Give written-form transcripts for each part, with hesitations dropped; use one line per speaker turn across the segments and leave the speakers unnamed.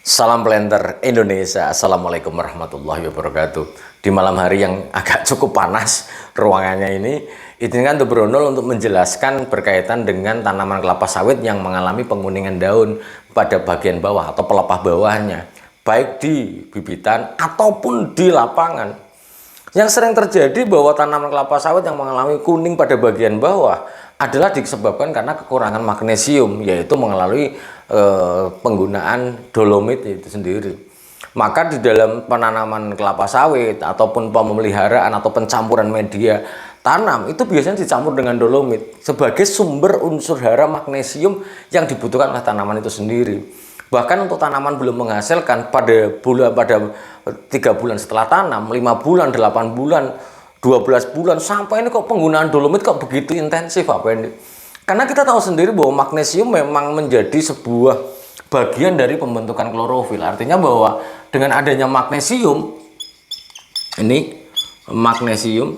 Salam Blender Indonesia. Assalamualaikum warahmatullahi wabarakatuh. Di malam hari yang agak cukup panas ruangannya ini, izinkan untuk Bronol untuk menjelaskan berkaitan dengan tanaman kelapa sawit yang mengalami penguningan daun pada bagian bawah atau pelepah bawahnya, baik di bibitan ataupun di lapangan. Yang sering terjadi bahwa tanaman kelapa sawit yang mengalami kuning pada bagian bawah adalah disebabkan karena kekurangan magnesium, yaitu melalui penggunaan dolomit itu sendiri. Maka di dalam penanaman kelapa sawit ataupun pemeliharaan atau pencampuran media tanam itu biasanya dicampur dengan dolomit sebagai sumber unsur hara magnesium yang dibutuhkan oleh tanaman itu sendiri. Bahkan untuk tanaman belum menghasilkan pada 3 bulan setelah tanam, 5 bulan, 8 bulan, 12 bulan, sampai ini kok penggunaan dolomit kok begitu intensif Pak Pendi? Karena kita tahu sendiri bahwa magnesium memang menjadi sebuah bagian dari pembentukan klorofil. Artinya bahwa dengan adanya magnesium, ini magnesium,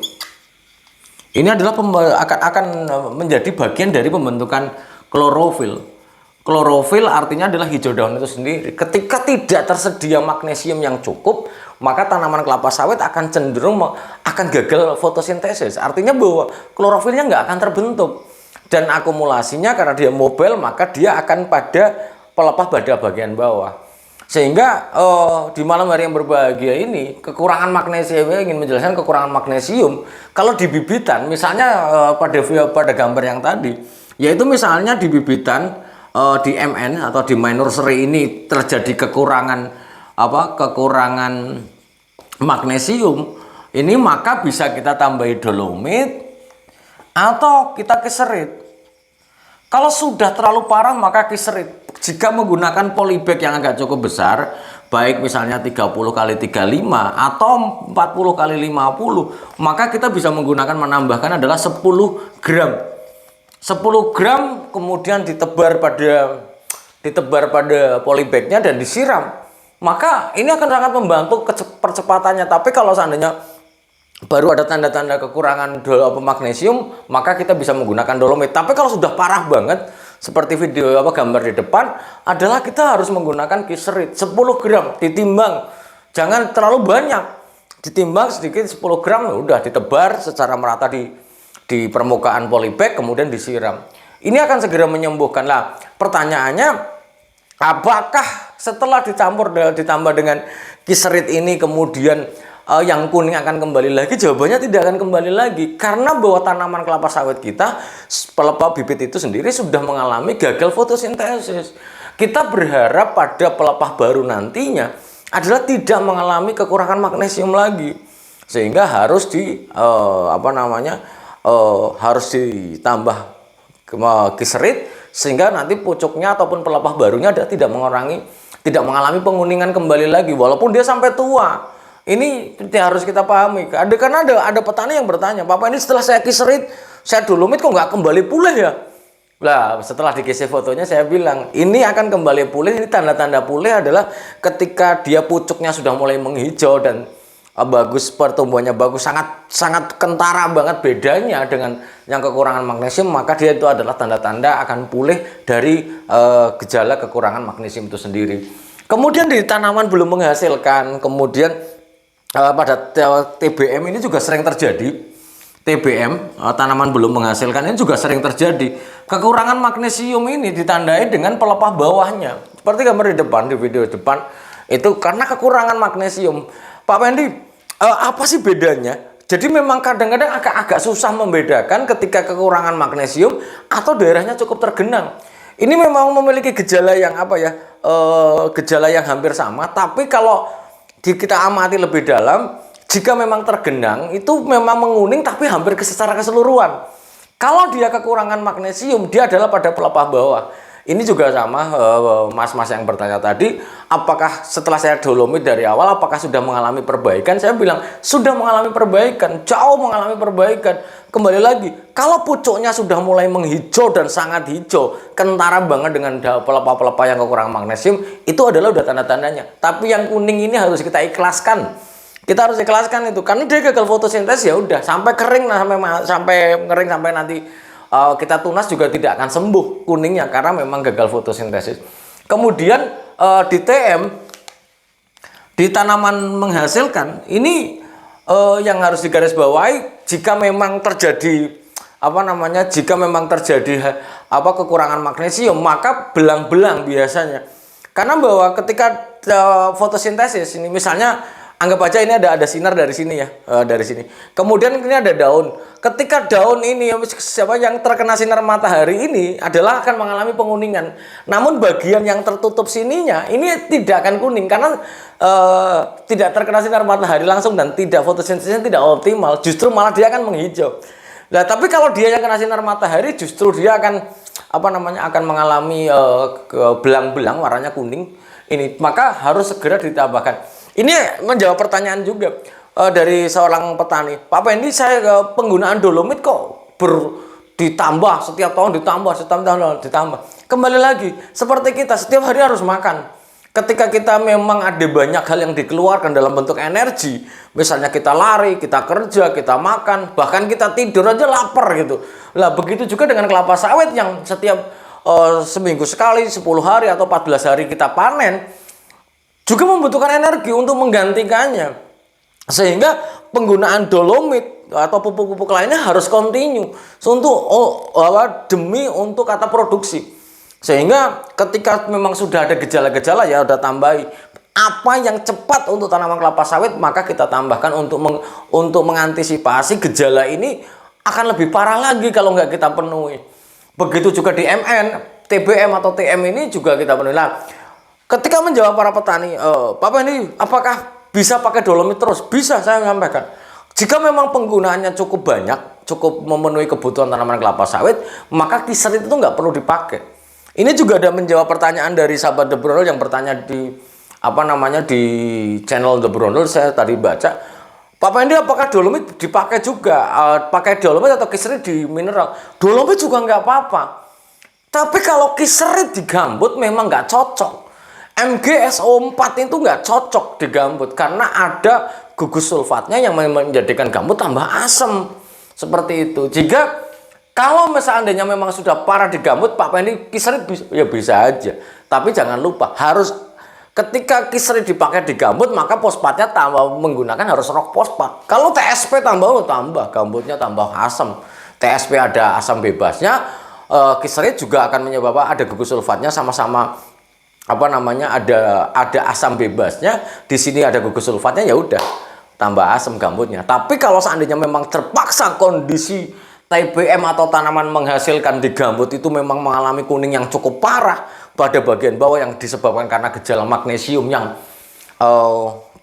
ini adalah akan menjadi bagian dari pembentukan klorofil. Klorofil artinya adalah hijau daun itu sendiri. Ketika tidak tersedia magnesium yang cukup, maka tanaman kelapa sawit akan cenderung akan gagal fotosintesis. Artinya bahwa klorofilnya nggak akan terbentuk. Dan akumulasinya karena dia mobile, maka dia akan pada pelepah pada bagian bawah. Sehingga di malam hari yang berbahagia ini, kekurangan magnesium, ingin menjelaskan kekurangan magnesium. Kalau di bibitan, misalnya pada gambar yang tadi, yaitu misalnya di bibitan di MN atau di My Nursery ini terjadi kekurangan magnesium, ini maka bisa kita tambahi dolomit atau kita kiserit. Kalau sudah terlalu parah maka kiserit. Jika menggunakan polybag yang agak cukup besar, baik misalnya 30x35 atau 40x50, maka kita bisa menambahkan adalah 10 gram. 10 gram kemudian ditebar pada polybagnya dan disiram. Maka ini akan sangat membantu percepatannya. Tapi kalau seandainya baru ada tanda-tanda kekurangan magnesium, maka kita bisa menggunakan dolomit. Tapi kalau sudah parah banget, seperti video gambar di depan, adalah kita harus menggunakan kiserit 10 gram ditimbang. Jangan terlalu banyak, ditimbang sedikit 10 gram, udah ditebar secara merata di permukaan polybag, kemudian disiram. Ini akan segera menyembuhkan. Lah, pertanyaannya, apakah setelah ditambah dengan kiserit ini kemudian yang kuning akan kembali lagi? Jawabannya tidak akan kembali lagi, karena bahwa tanaman kelapa sawit kita, pelepah bibit itu sendiri sudah mengalami gagal fotosintesis. Kita berharap pada pelepah baru nantinya adalah tidak mengalami kekurangan magnesium lagi, sehingga harus harus ditambah kiserit, sehingga nanti pucuknya ataupun pelepah barunya tidak mengalami penguningan kembali lagi walaupun dia sampai tua. Ini harus kita pahami. Karena ada petani yang bertanya, "Bapak, ini setelah saya kiserit, saya dolomit kok nggak kembali pulih ya?" Lah, setelah dikasih fotonya saya bilang, ini akan kembali pulih. Ini tanda-tanda pulih adalah ketika dia pucuknya sudah mulai menghijau dan bagus, pertumbuhannya bagus, sangat kentara banget bedanya dengan yang kekurangan magnesium, maka dia itu adalah tanda-tanda akan pulih dari gejala kekurangan magnesium itu sendiri. Kemudian di tanaman belum menghasilkan, kemudian pada TBM ini juga sering terjadi. TBM, tanaman belum menghasilkan, ini juga sering terjadi. Kekurangan magnesium ini ditandai dengan pelepah bawahnya. Seperti gambar di video depan, itu karena kekurangan magnesium. Pak Pendi, apa sih bedanya? Jadi memang kadang-kadang agak susah membedakan ketika kekurangan magnesium atau daerahnya cukup tergenang. Ini memang memiliki gejala yang gejala yang hampir sama, tapi kalau kita amati lebih dalam, jika memang tergenang itu memang menguning tapi hampir secara keseluruhan. Kalau dia kekurangan magnesium, dia adalah pada pelepah bawah. Ini juga sama mas-mas yang bertanya tadi, apakah setelah saya dolomit dari awal, apakah sudah mengalami perbaikan? Saya bilang, sudah mengalami perbaikan, jauh mengalami perbaikan. Kembali lagi, kalau pucuknya sudah mulai menghijau dan sangat hijau, kentara banget dengan pelepah-pelepah yang kekurangan magnesium, itu adalah udah tanda-tandanya. Tapi yang kuning ini harus kita ikhlaskan. Kita harus ikhlaskan itu, karena dia gagal fotosintesis, ya udah, sampai kering, sampai nanti kita tunas juga tidak akan sembuh kuningnya karena memang gagal fotosintesis. Kemudian di TM, di tanaman menghasilkan ini yang harus digarisbawahi, jika memang terjadi jika memang terjadi kekurangan magnesium, maka belang-belang biasanya. Karena bahwa ketika fotosintesis ini, misalnya anggap aja ini ada sinar dari sini ya, dari sini. Kemudian ini ada daun. Ketika daun ini yang terkena sinar matahari ini akan mengalami penguningan. Namun bagian yang tertutup sininya ini tidak akan kuning karena tidak terkena sinar matahari langsung dan tidak fotosintesisnya tidak optimal. Justru malah dia akan menghijau. Nah, tapi kalau dia yang kena sinar matahari, justru dia akan akan mengalami belang-belang warnanya kuning. Ini maka harus segera ditambahkan. Ini menjawab pertanyaan juga dari seorang petani. Pak Pendi, saya penggunaan dolomit kok ditambah setiap tahun ditambah. Kembali lagi, seperti kita setiap hari harus makan. Ketika kita memang ada banyak hal yang dikeluarkan dalam bentuk energi, misalnya kita lari, kita kerja, kita makan, bahkan kita tidur aja lapar gitu. Lah begitu juga dengan kelapa sawit yang setiap seminggu sekali, 10 hari atau 14 hari kita panen, juga membutuhkan energi untuk menggantikannya. Sehingga penggunaan dolomit atau pupuk-pupuk lainnya harus kontinu demi untuk kata produksi. Sehingga ketika memang sudah ada gejala-gejala, ya udah tambahi apa yang cepat untuk tanaman kelapa sawit, maka kita tambahkan untuk mengantisipasi gejala ini akan lebih parah lagi kalau nggak kita penuhi. Begitu juga di MN, TBM atau TM ini juga kita penuhi. Nah, ketika menjawab para petani, Pak ini apakah bisa pakai dolomit terus? Bisa, saya sampaikan. Jika memang penggunaannya cukup banyak, cukup memenuhi kebutuhan tanaman kelapa sawit, maka kiserit itu nggak perlu dipakai. Ini juga ada menjawab pertanyaan dari sahabat The Brondol yang bertanya di di channel The Brondol. Saya tadi baca, Pak Pendi, apakah dolomit dipakai juga? Pakai dolomit atau kiserit di mineral? Dolomit juga nggak apa-apa. Tapi kalau kiserit di gambut memang nggak cocok. MgSO4 itu nggak cocok di gambut karena ada gugus sulfatnya yang menjadikan gambut tambah asam. Seperti itu. Jika kalau seandainya memang sudah parah di gambut, Pak Pendi, kiserit bisa aja. Tapi jangan lupa, harus ketika kiserit dipakai di gambut, maka fosfatnya menggunakan harus rock fosfat. Kalau TSP tambah gambutnya tambah asam. TSP ada asam bebasnya, kiserit juga akan menyebabkan ada gugus sulfatnya sama-sama ada asam bebasnya. Di sini ada gugus sulfatnya, ya udah tambah asam gambutnya. Tapi kalau seandainya memang terpaksa kondisi TBM atau tanaman menghasilkan di gambut itu memang mengalami kuning yang cukup parah pada bagian bawah yang disebabkan karena gejala magnesium yang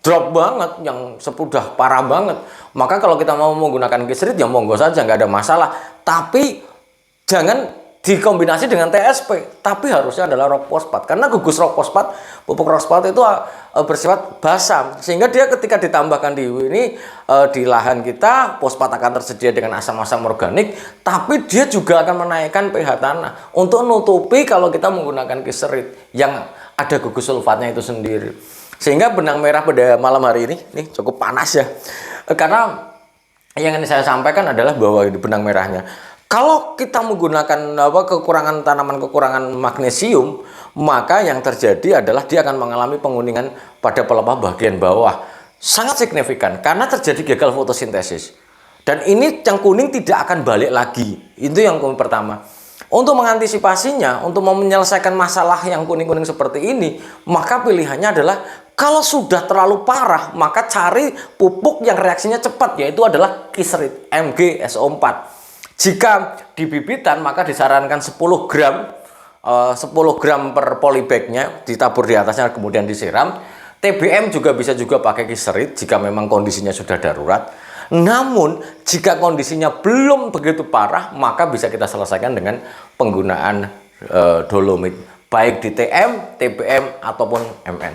drop banget, yang sudah parah banget, maka kalau kita mau menggunakan kiserit ya monggo saja, nggak ada masalah. Tapi jangan dikombinasi dengan TSP, tapi harusnya adalah rock fosfat, karena gugus rock fosfat, pupuk rock fosfat itu bersifat basam, sehingga dia ketika ditambahkan di lahan kita, fosfat akan tersedia dengan asam-asam organik, tapi dia juga akan menaikkan pH tanah untuk nutupi kalau kita menggunakan kiserit yang ada gugus sulfatnya itu sendiri. Sehingga benang merah pada malam hari ini cukup panas ya, karena yang ingin saya sampaikan adalah bahwa di benang merahnya, kalau kita menggunakan kekurangan magnesium, maka yang terjadi adalah dia akan mengalami penguningan pada pelepah bagian bawah. Sangat signifikan karena terjadi gagal fotosintesis. Dan ini yang kuning tidak akan balik lagi. Itu yang pertama. Untuk mengantisipasinya, untuk menyelesaikan masalah yang kuning-kuning seperti ini, maka pilihannya adalah kalau sudah terlalu parah, maka cari pupuk yang reaksinya cepat, yaitu adalah kiserit MgSO4. Jika di bibitan, maka disarankan 10 gram per polybagnya ditabur di atasnya kemudian disiram. TBM juga bisa pakai kiserit jika memang kondisinya sudah darurat. Namun jika kondisinya belum begitu parah, maka bisa kita selesaikan dengan penggunaan dolomit, baik di TM, TBM ataupun MN.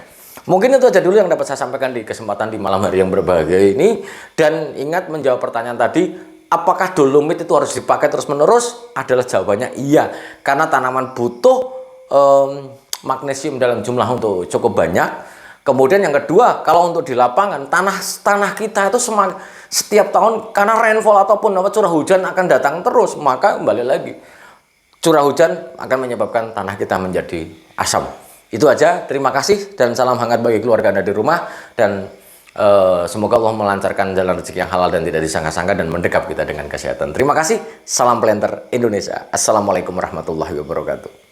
Mungkin itu aja dulu yang dapat saya sampaikan di kesempatan di malam hari yang berbahagia ini. Dan ingat, menjawab pertanyaan tadi, apakah dolomit itu harus dipakai terus-menerus? Adalah jawabannya iya, karena tanaman butuh magnesium dalam jumlah untuk cukup banyak. Kemudian yang kedua, kalau untuk di lapangan, tanah kita itu setiap tahun karena rainfall ataupun curah hujan akan datang terus, maka kembali lagi curah hujan akan menyebabkan tanah kita menjadi asam. Itu aja, terima kasih dan salam hangat bagi keluarga Anda di rumah, dan semoga Allah melancarkan jalan rezeki yang halal dan tidak disangka-sangka dan mendekap kita dengan kesehatan. Terima kasih, salam Planter Indonesia. Assalamualaikum warahmatullahi wabarakatuh.